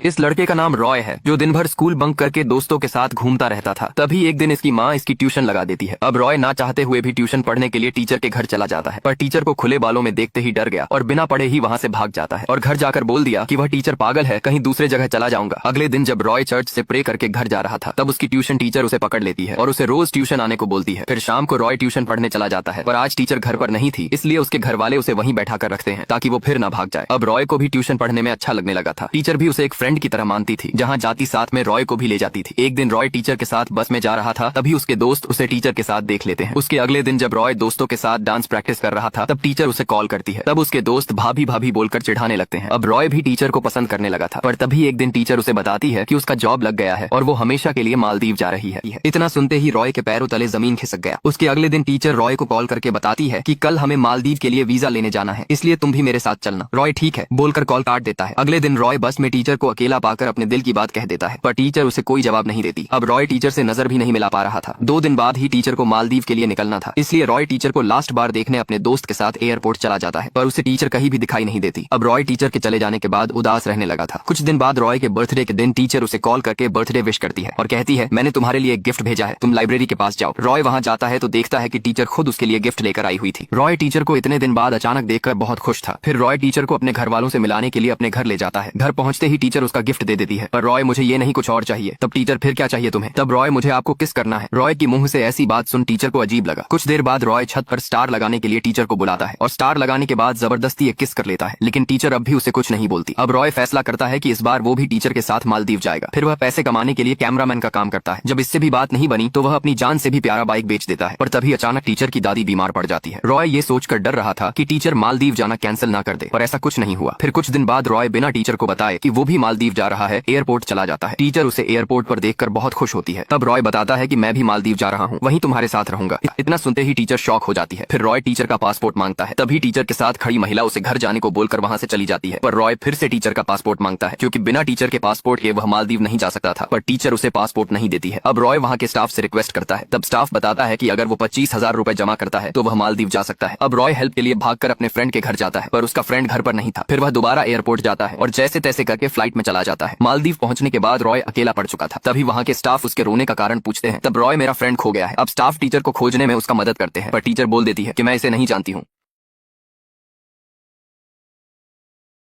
इस लड़के का नाम रॉय है, जो दिन भर स्कूल बंक करके दोस्तों के साथ घूमता रहता था। तभी एक दिन इसकी माँ इसकी ट्यूशन लगा देती है। अब रॉय ना चाहते हुए भी ट्यूशन पढ़ने के लिए टीचर के घर चला जाता है, पर टीचर को खुले बालों में देखते ही डर गया और बिना पढ़े ही वहाँ से भाग जाता है और घर जाकर बोल दिया कि वह टीचर पागल है, कहीं दूसरे जगह चला जाऊंगा। अगले दिन जब रॉय चर्च से प्रे करके घर जा रहा था, तब उसकी ट्यूशन टीचर उसे पकड़ लेती है और उसे रोज ट्यूशन आने को बोलती है। फिर शाम को रॉय ट्यूशन पढ़ने चला जाता है, पर आज टीचर घर पर नहीं थी, इसलिए उसके घर वाले उसे वहीं बैठा कर रखते हैं ताकि वो फिर ना भाग जाए। अब रॉय को भी ट्यूशन पढ़ने में अच्छा लगने लगा था। टीचर भी उसे एक फ्रेंड की तरह मानती थी, जहाँ जाती साथ में रॉय को भी ले जाती थी। एक दिन रॉय टीचर के साथ बस में जा रहा था, तभी उसके दोस्त उसे टीचर के साथ देख लेते हैं। उसके अगले दिन जब रॉय दोस्तों के साथ डांस प्रैक्टिस कर रहा था, तब टीचर उसे कॉल करती है। तब उसके दोस्त भाभी भाभी बोलकर चिढ़ाने लगते हैं। अब रॉय भी टीचर को पसंद करने लगा था, पर तभी एक दिन टीचर उसे बताती है कि उसका जॉब लग गया है और वो हमेशा के लिए मालदीव जा रही है। इतना सुनते ही रॉय के पैरों तले जमीन खिसक गया। उसके अगले दिन टीचर रॉय को कॉल करके बताती है कि कल हमें मालदीव के लिए वीजा लेने जाना है, इसलिए तुम भी मेरे साथ चलना। रॉय ठीक है बोलकर कॉल काट देता है। अगले दिन रॉय बस में टीचर को अकेला पाकर अपने दिल की बात कह देता है, पर टीचर उसे कोई जवाब नहीं देती। अब रॉय टीचर से नजर भी नहीं मिला पा रहा था। 2 दिन बाद ही टीचर को मालदीव के लिए निकलना था, इसलिए रॉय टीचर को लास्ट बार देखने अपने दोस्त के साथ एयरपोर्ट चला जाता है, पर उसे टीचर कहीं भी दिखाई नहीं देती। अब रॉय टीचर के चले जाने के बाद उदास रहने लगा था। कुछ दिन बाद रॉय के बर्थडे के दिन टीचर उसे कॉल करके बर्थडे विश करती है और कहती है, मैंने तुम्हारे लिए एक गिफ्ट भेजा है, तुम लाइब्रेरी के पास जाओ। रॉय वहाँ जाता है तो देखता है कि टीचर खुद उसके लिए गिफ्ट लेकर आई हुई थी। रॉय टीचर को इतने दिन बाद अचानक देखकर बहुत खुश था। फिर रॉय टीचर को अपने घर वालों से मिलाने के लिए अपने घर ले जाता है। घर पहुंचते ही टीचर उसका गिफ्ट दे देती है, पर रॉय मुझे ये नहीं कुछ और चाहिए। तब टीचर फिर क्या चाहिए तुम्हें? तब रॉय मुझे आपको किस करना है। रॉय की मुंह से ऐसी बात सुन टीचर को अजीब लगा। कुछ देर बाद रॉय छत पर स्टार लगाने के लिए टीचर को बुलाता है और स्टार लगाने के बाद जबरदस्ती एक किस कर लेता है, लेकिन टीचर अब भी उसे कुछ नहीं बोलती। अब रॉय फैसला करता है कि इस बार वो भी टीचर के साथ मालदीव जाएगा। फिर वह पैसे कमाने के लिए कैमरामैन का काम करता है। जब इससे भी बात नहीं बनी तो वह अपनी जान से भी प्यारा बाइक बेच देता है, पर तभी अचानक टीचर की दादी बीमार पड़ जाती है। रॉय ये सोचकर डर रहा था कि टीचर मालदीव जाना कैंसिल ना कर दे, पर ऐसा कुछ नहीं हुआ। फिर कुछ दिन बाद रॉय बिना टीचर को बताए कि वो भी मालदीव जा रहा है एयरपोर्ट चला जाता है। टीचर उसे एयरपोर्ट पर देखकर बहुत खुश होती है। तब रॉय बताता है कि मैं भी मालदीव जा रहा हूँ, वहीं तुम्हारे साथ रहूंगा। इतना सुनते ही टीचर शॉक हो जाती है। फिर रॉय टीचर का पासपोर्ट मांगता है। तभी टीचर के साथ खड़ी महिला उसे घर जाने को बोलकर वहाँ से चली जाती है, पर रॉय फिर से टीचर का पासपोर्ट मांगता है, क्योंकि बिना टीचर के पासपोर्ट के वह मालदीव नहीं जा सकता था, पर टीचर उसे पासपोर्ट नहीं देती है। अब रॉय वहाँ के स्टाफ से रिक्वेस्ट करता है। तब स्टाफ बताता है कि अगर वो 25,000 रुपए जमा करता है तो वह मालदीव जा सकता है। अब रॉय हेल्प के लिए भागकर अपने फ्रेंड के घर जाता है, पर उसका फ्रेंड घर पर नहीं था। फिर वह दोबारा एयरपोर्ट जाता है और जैसे तैसे करके फ्लाइट में चला जाता है। मालदीव पहुंचने के बाद रॉय अकेला पड़ चुका था। तभी वहाँ के स्टाफ उसके रोने का कारण पूछते हैं। तब रॉय मेरा फ्रेंड खो गया है। अब स्टाफ टीचर को खोजने में उसका मदद करते हैं, पर टीचर बोल देती है कि मैं इसे नहीं जानती हूँ।